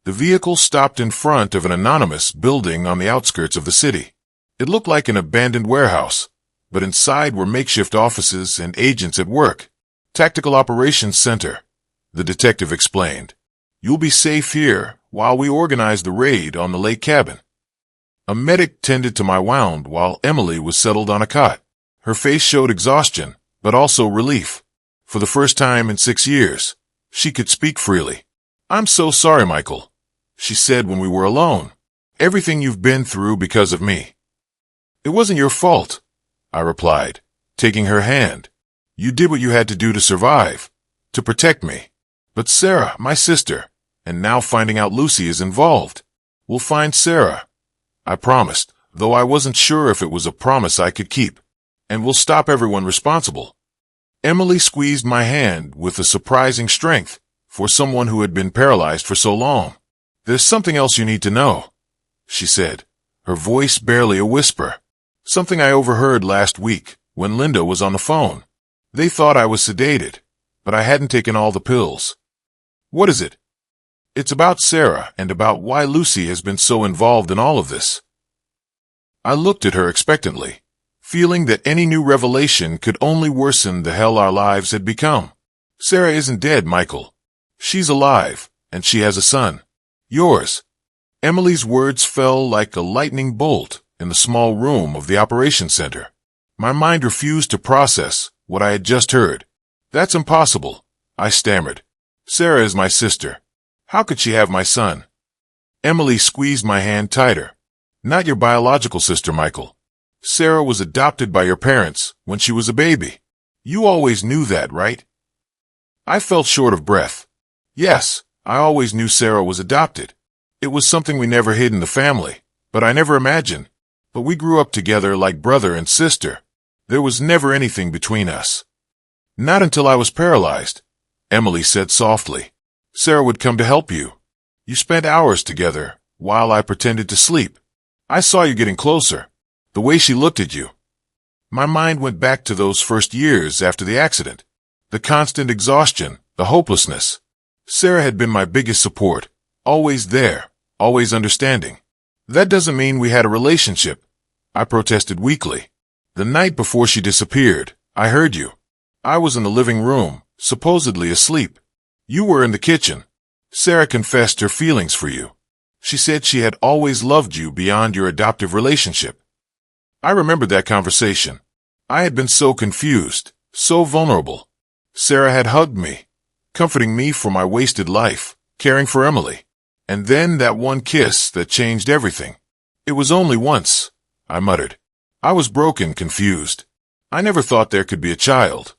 The vehicle stopped in front of an anonymous building on the outskirts of the city. It looked like an abandoned warehouse, but inside were makeshift offices and agents at work. Tactical Operations Center, the detective explained. You'll be safe here while we organize the raid on the lake cabin. A medic tended to my wound while Emily was settled on a cot. Her face showed exhaustion, but also relief. For the first time in 6 years, she could speak freely. I'm so sorry, Michael, she said when we were alone. Everything you've been through because of me. It wasn't your fault, I replied, taking her hand. You did what you had to do to survive, to protect me. But Sarah, my sister, and now finding out Lucy is involved. We'll find Sarah, I promised, though I wasn't sure if it was a promise I could keep. And we'll stop everyone responsible. Emily squeezed my hand with a surprising strength for someone who had been paralyzed for so long. There's something else you need to know, she said, her voice barely a whisper. Something I overheard last week when Linda was on the phone. They thought I was sedated, but I hadn't taken all the pills. What is it? It's about Sarah and about why Lucy has been so involved in all of this. I looked at her expectantly, feeling that any new revelation could only worsen the hell our lives had become. Sarah isn't dead, Michael. She's alive, and she has a son. Yours. Emily's words fell like a lightning bolt in the small room of the operations center. My mind refused to process what I had just heard. That's impossible, I stammered. Sarah is my sister. How could she have my son? Emily squeezed my hand tighter. Not your biological sister, Michael. Sarah was adopted by your parents when she was a baby. You always knew that, right? I felt short of breath. Yes, I always knew Sarah was adopted. It was something we never hid in the family, but I never imagined. But we grew up together like brother and sister. There was never anything between us. Not until I was paralyzed, Emily said softly. Sarah would come to help you. You spent hours together while I pretended to sleep. I saw you getting closer, the way she looked at you. My mind went back to those first years after the accident. The constant exhaustion, the hopelessness. Sarah had been my biggest support, always there, always understanding. That doesn't mean we had a relationship, I protested weakly. The night before she disappeared, I heard you. I was in the living room, supposedly asleep. You were in the kitchen. Sarah confessed her feelings for you. She said she had always loved you beyond your adoptive relationship. I remembered that conversation. I had been so confused, so vulnerable. Sarah had hugged me, comforting me for my wasted life, caring for Emily. And then that one kiss that changed everything. It was only once, I muttered. I was broken, confused. I never thought there could be a child.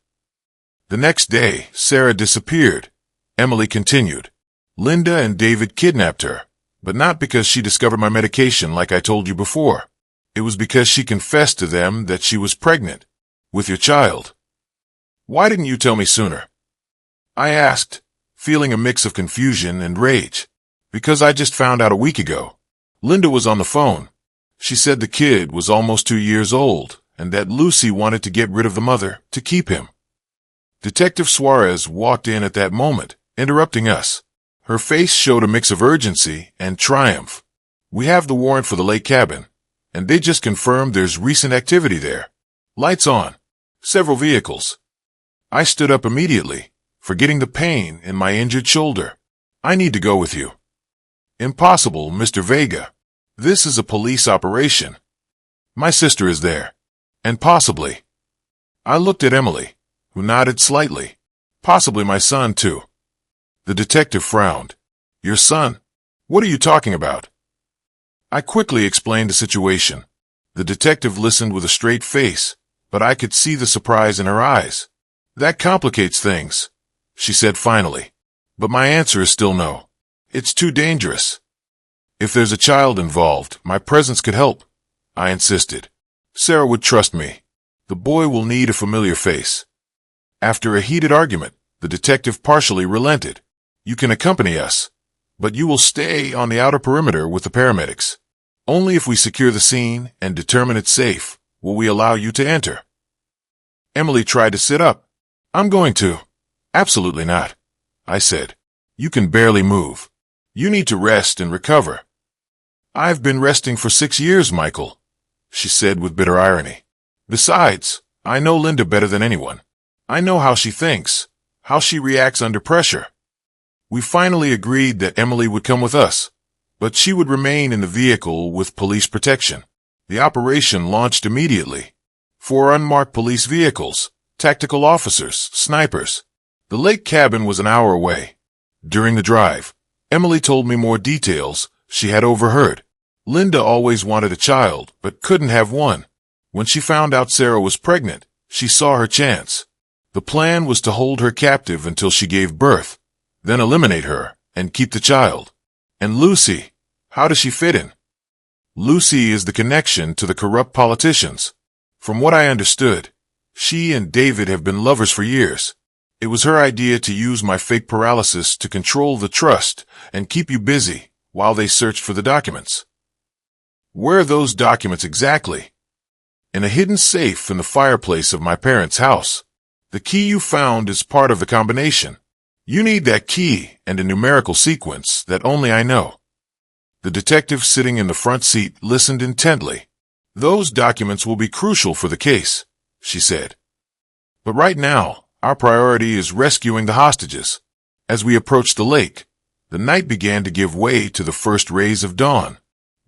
The next day, Sarah disappeared. Emily continued. Linda and David kidnapped her, but not because she discovered my medication like I told you before. It was because she confessed to them that she was pregnant with your child. Why didn't you tell me sooner? I asked, feeling a mix of confusion and rage. Because I just found out a week ago. Linda was on the phone. She said the kid was almost 2 years old and that Lucy wanted to get rid of the mother to keep him. Detective Suarez walked in at that moment, interrupting us. Her face showed a mix of urgency and triumph. We have the warrant for the lake cabin, and they just confirmed there's recent activity there. Lights on. Several vehicles. I stood up immediately, forgetting the pain in my injured shoulder. I need to go with you. Impossible, Mr. Vega. This is a police operation. My sister is there. And possibly. I looked at Emily, who nodded slightly. Possibly my son, too. The detective frowned. Your son? What are you talking about? I quickly explained the situation. The detective listened with a straight face, but I could see the surprise in her eyes. That complicates things, she said finally. But my answer is still no. It's too dangerous. If there's a child involved, my presence could help, I insisted. Sarah would trust me. The boy will need a familiar face. After a heated argument, the detective partially relented. You can accompany us, but you will stay on the outer perimeter with the paramedics. Only if we secure the scene and determine it's safe will we allow you to enter. Emily tried to sit up. I'm going to. Absolutely not, I said. You can barely move. You need to rest and recover. I've been resting for 6 years, Michael, she said with bitter irony. Besides, I know Linda better than anyone. I know how she thinks, how she reacts under pressure. We finally agreed that Emily would come with us, but she would remain in the vehicle with police protection. The operation launched immediately. 4 unmarked police vehicles, tactical officers, snipers. The lake cabin was an hour away. During the drive, Emily told me more details she had overheard. Linda always wanted a child, but couldn't have one. When she found out Sarah was pregnant, she saw her chance. The plan was to hold her captive until she gave birth, then eliminate her and keep the child. And Lucy, how does she fit in? Lucy is the connection to the corrupt politicians. From what I understood, she and David have been lovers for years. It was her idea to use my fake paralysis to control the trust and keep you busy while they searched for the documents. Where are those documents exactly? In a hidden safe in the fireplace of my parents' house. The key you found is part of the combination. You need that key and a numerical sequence that only I know. The detective sitting in the front seat listened intently. Those documents will be crucial for the case, she said. But right now, our priority is rescuing the hostages. As we approached the lake, the night began to give way to the first rays of dawn.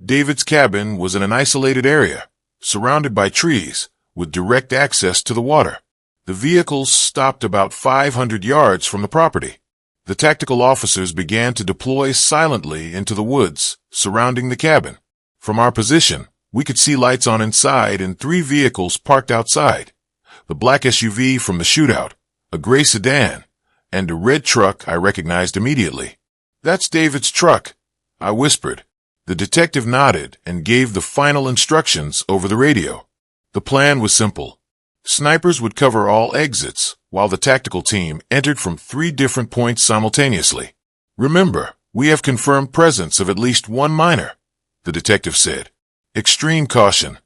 David's cabin was in an isolated area, surrounded by trees, with direct access to the water. The vehicles stopped about 500 yards from the property. The tactical officers began to deploy silently into the woods surrounding the cabin. From our position, we could see lights on inside and 3 vehicles parked outside. The black SUV from the shootout, a gray sedan, and a red truck I recognized immediately. That's David's truck, I whispered. The detective nodded and gave the final instructions over the radio. The plan was simple. Snipers would cover all exits, while the tactical team entered from 3 different points simultaneously. Remember, we have confirmed presence of at least 1 minor, the detective said. Extreme caution.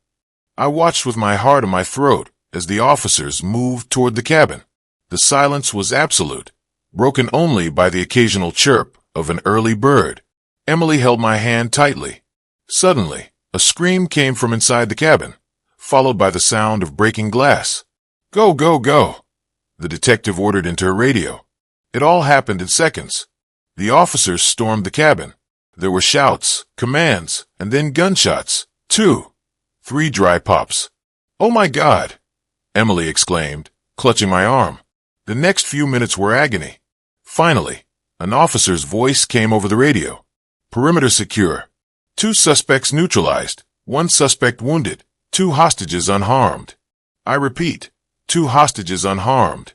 I watched with my heart in my throat as the officers moved toward the cabin. The silence was absolute, broken only by the occasional chirp of an early bird. Emily held my hand tightly. Suddenly, a scream came from inside the cabin, followed by the sound of breaking glass. Go, go, go, the detective ordered into her radio. It all happened in seconds. The officers stormed the cabin. There were shouts, commands, and then gunshots. 2, 3 dry pops. Oh my God, Emily exclaimed, clutching my arm. The next few minutes were agony. Finally, an officer's voice came over the radio. Perimeter secure. 2 suspects neutralized. 1 suspect wounded. 2 hostages unharmed. I repeat, 2 hostages unharmed.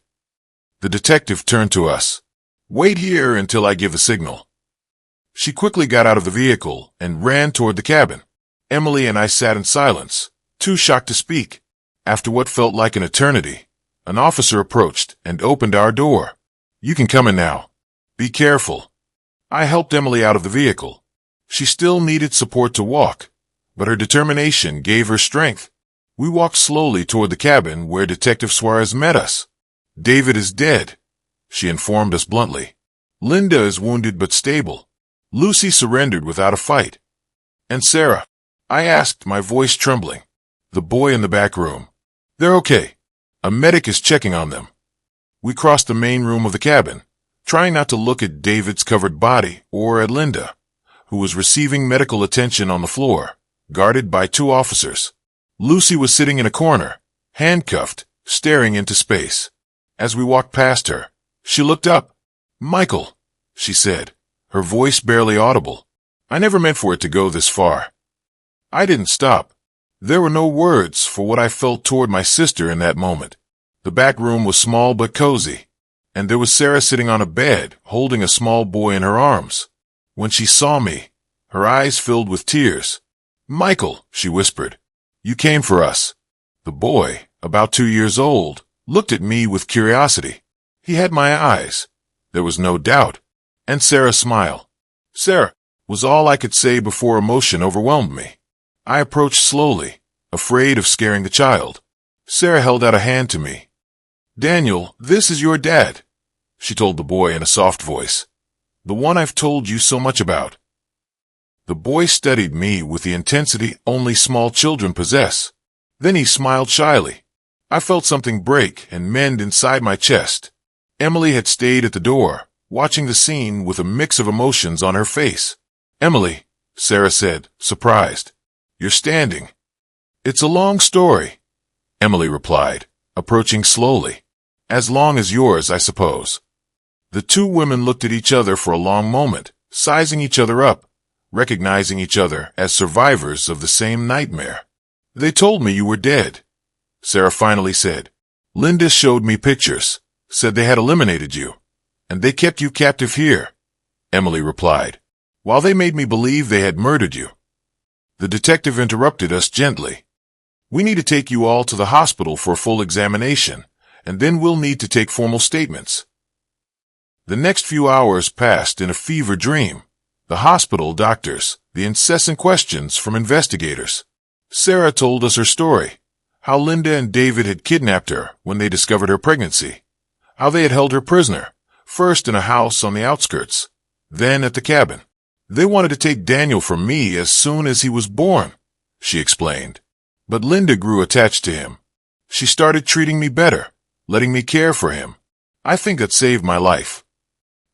The detective turned to us. Wait here until I give the signal. She quickly got out of the vehicle and ran toward the cabin. Emily and I sat in silence, too shocked to speak. After what felt like an eternity, an officer approached and opened our door. You can come in now. Be careful. I helped Emily out of the vehicle. She still needed support to walk, but her determination gave her strength. We walked slowly toward the cabin where Detective Suarez met us. David is dead, she informed us bluntly. Linda is wounded but stable. Lucy surrendered without a fight. And Sarah? I asked, my voice trembling. The boy in the back room. They're okay. A medic is checking on them. We crossed the main room of the cabin, trying not to look at David's covered body or at Linda, who was receiving medical attention on the floor, guarded by 2 officers. Lucy was sitting in a corner, handcuffed, staring into space. As we walked past her, she looked up. Michael, she said, her voice barely audible. I never meant for it to go this far. I didn't stop. There were no words for what I felt toward my sister in that moment. The back room was small but cozy, and there was Sarah sitting on a bed, holding a small boy in her arms. When she saw me, her eyes filled with tears. Michael, she whispered, you came for us. The boy, about 2 years old, looked at me with curiosity. He had my eyes. There was no doubt. And Sarah's smile. Sarah, was all I could say before emotion overwhelmed me. I approached slowly, afraid of scaring the child. Sarah held out a hand to me. Daniel, this is your dad, she told the boy in a soft voice. The one I've told you so much about. The boy studied me with the intensity only small children possess. Then he smiled shyly. I felt something break and mend inside my chest. Emily had stayed at the door, watching the scene with a mix of emotions on her face. Emily, Sarah said, surprised. You're standing. It's a long story, Emily replied, approaching slowly. As long as yours, I suppose. The 2 women looked at each other for a long moment, sizing each other up, recognizing each other as survivors of the same nightmare. They told me you were dead, Sarah finally said. Linda showed me pictures, said they had eliminated you, and they kept you captive here, Emily replied, while they made me believe they had murdered you. The detective interrupted us gently. We need to take you all to the hospital for a full examination, and then we'll need to take formal statements. The next few hours passed in a fever dream. the hospital doctors, the incessant questions from investigators. Sarah told us her story, how Linda and David had kidnapped her when they discovered her pregnancy, how they had held her prisoner, first in a house on the outskirts, then at the cabin. They wanted to take Daniel from me as soon as he was born, she explained. But Linda grew attached to him. She started treating me better, letting me care for him. I think that saved my life.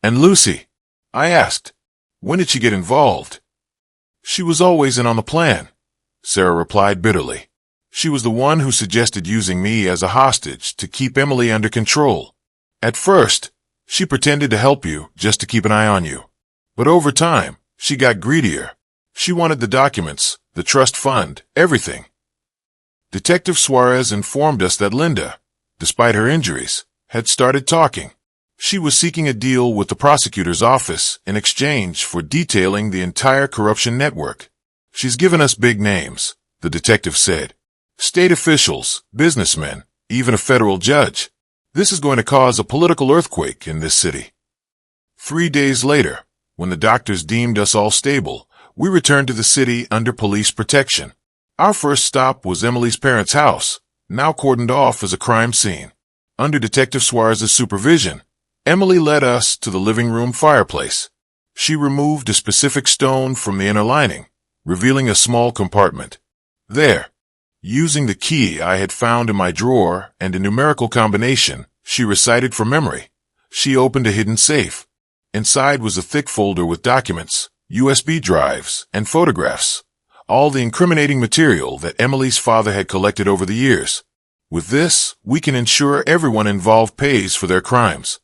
And Lucy? I asked. When did she get involved? She was always in on the plan, Sarah replied bitterly. She was the one who suggested using me as a hostage to keep Emily under control. At first, she pretended to help you just to keep an eye on you. But over time, she got greedier. She wanted the documents, the trust fund, everything. Detective Suarez informed us that Linda, despite her injuries, had started talking. She was seeking a deal with the prosecutor's office in exchange for detailing the entire corruption network. She's given us big names, the detective said. State officials, businessmen, even a federal judge. This is going to cause a political earthquake in this city. 3 days later, when the doctors deemed us all stable, we returned to the city under police protection. Our first stop was Emily's parents' house, now cordoned off as a crime scene. Under Detective Suarez's supervision, Emily led us to the living room fireplace. She removed a specific stone from the inner lining, revealing a small compartment. There, using the key I had found in my drawer and a numerical combination she recited from memory, she opened a hidden safe. Inside was a thick folder with documents, USB drives, and photographs, all the incriminating material that Emily's father had collected over the years. With this, we can ensure everyone involved pays for their crimes,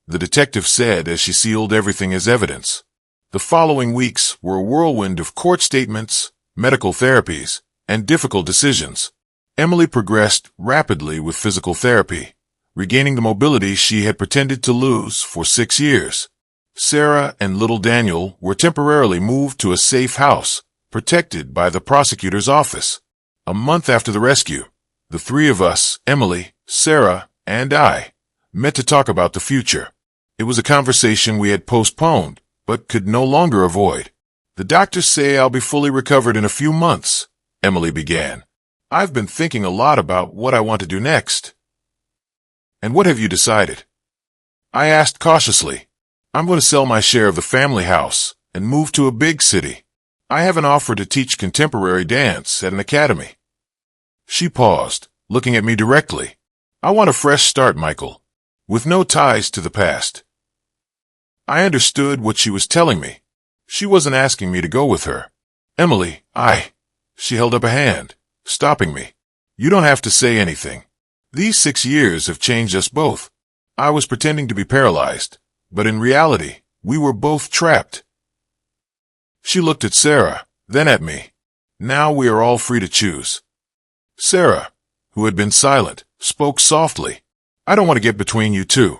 the detective said as she sealed everything as evidence. The following weeks were a whirlwind of court statements, medical therapies, and difficult decisions. Emily progressed rapidly with physical therapy, regaining the mobility she had pretended to lose for 6 years. Sarah and little Daniel were temporarily moved to a safe house, protected by the prosecutor's office. A month after the rescue, the three of us, Emily, Sarah, and I, met to talk about the future. It was a conversation we had postponed, but could no longer avoid. The doctors say I'll be fully recovered in a few months, Emily began. I've been thinking a lot about what I want to do next. And what have you decided? I asked cautiously. I'm going to sell my share of the family house and move to a big city. I have an offer to teach contemporary dance at an academy. She paused, looking at me directly. I want a fresh start, Michael, with no ties to the past. I understood what she was telling me. She wasn't asking me to go with her. Emily, She held up a hand, stopping me. You don't have to say anything. These 6 years have changed us both. I was pretending to be paralyzed, but in reality, we were both trapped. She looked at Sarah, then at me. Now we are all free to choose. Sarah, who had been silent, spoke softly. I don't want to get between you two.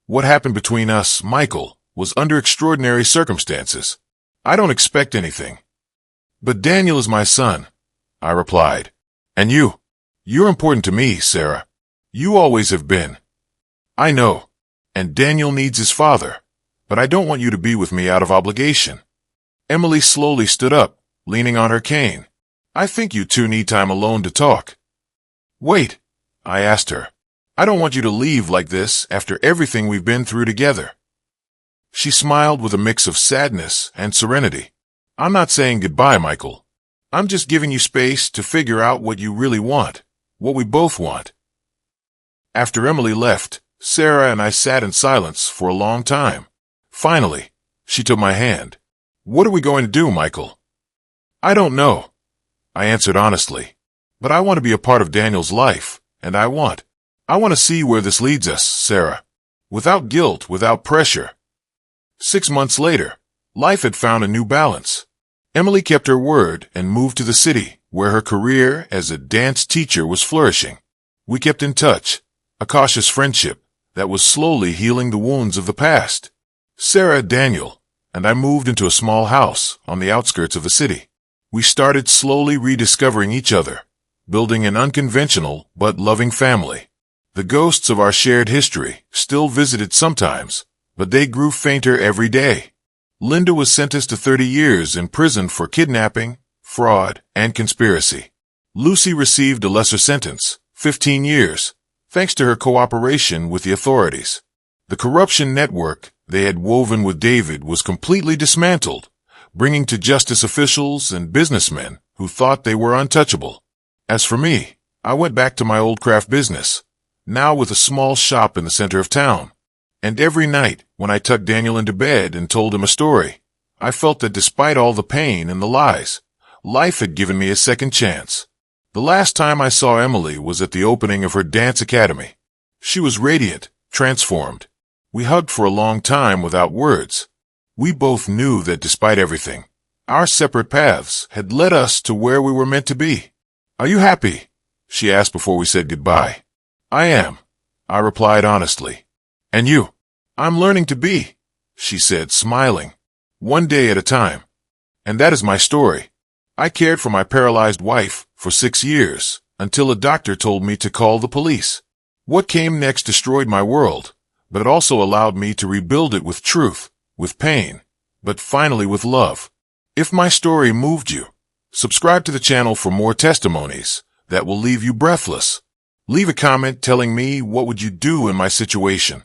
What happened between us, Michael, was under extraordinary circumstances. I don't expect anything. But Daniel is my son, I replied. And you're important to me, Sarah. You always have been. I know. And Daniel needs his father. But I don't want you to be with me out of obligation. Emily slowly stood up, leaning on her cane. I think you two need time alone to talk. Wait, I asked her. I don't want you to leave like this after everything we've been through together. She smiled with a mix of sadness and serenity. I'm not saying goodbye, Michael. I'm just giving you space to figure out what you really want, what we both want. After Emily left, Sarah and I sat in silence for a long time. Finally, she took my hand. What are we going to do, Michael? I don't know, I answered honestly. But I want to be a part of Daniel's life, and I want to see where this leads us, Sarah. Without guilt, without pressure. 6 months later, life had found a new balance. Emily kept her word and moved to the city, where her career as a dance teacher was flourishing. We kept in touch, a cautious friendship that was slowly healing the wounds of the past. Sarah, Daniel, and I moved into a small house on the outskirts of the city. We started slowly rediscovering each other, building an unconventional but loving family. The ghosts of our shared history still visited sometimes, but they grew fainter every day. Linda was sentenced to 30 years in prison for kidnapping, fraud, and conspiracy. Lucy received a lesser sentence, 15 years, thanks to her cooperation with the authorities. The corruption network they had woven with David was completely dismantled, bringing to justice officials and businessmen who thought they were untouchable. As for me, I went back to my old craft business, now with a small shop in the center of town. And every night, when I tucked Daniel into bed and told him a story, I felt that despite all the pain and the lies, life had given me a second chance. The last time I saw Emily was at the opening of her dance academy. She was radiant, transformed. We hugged for a long time without words. We both knew that despite everything, our separate paths had led us to where we were meant to be. "Are you happy?" she asked before we said goodbye. "I am," I replied honestly. "And you?" "I'm learning to be," she said, smiling. "One day at a time." And that is my story. I cared for my paralyzed wife for 6 years, until a doctor told me to call the police. What came next destroyed my world, but it also allowed me to rebuild it with truth, with pain, but finally with love. If my story moved you, subscribe to the channel for more testimonies that will leave you breathless. Leave a comment telling me what would you do in my situation.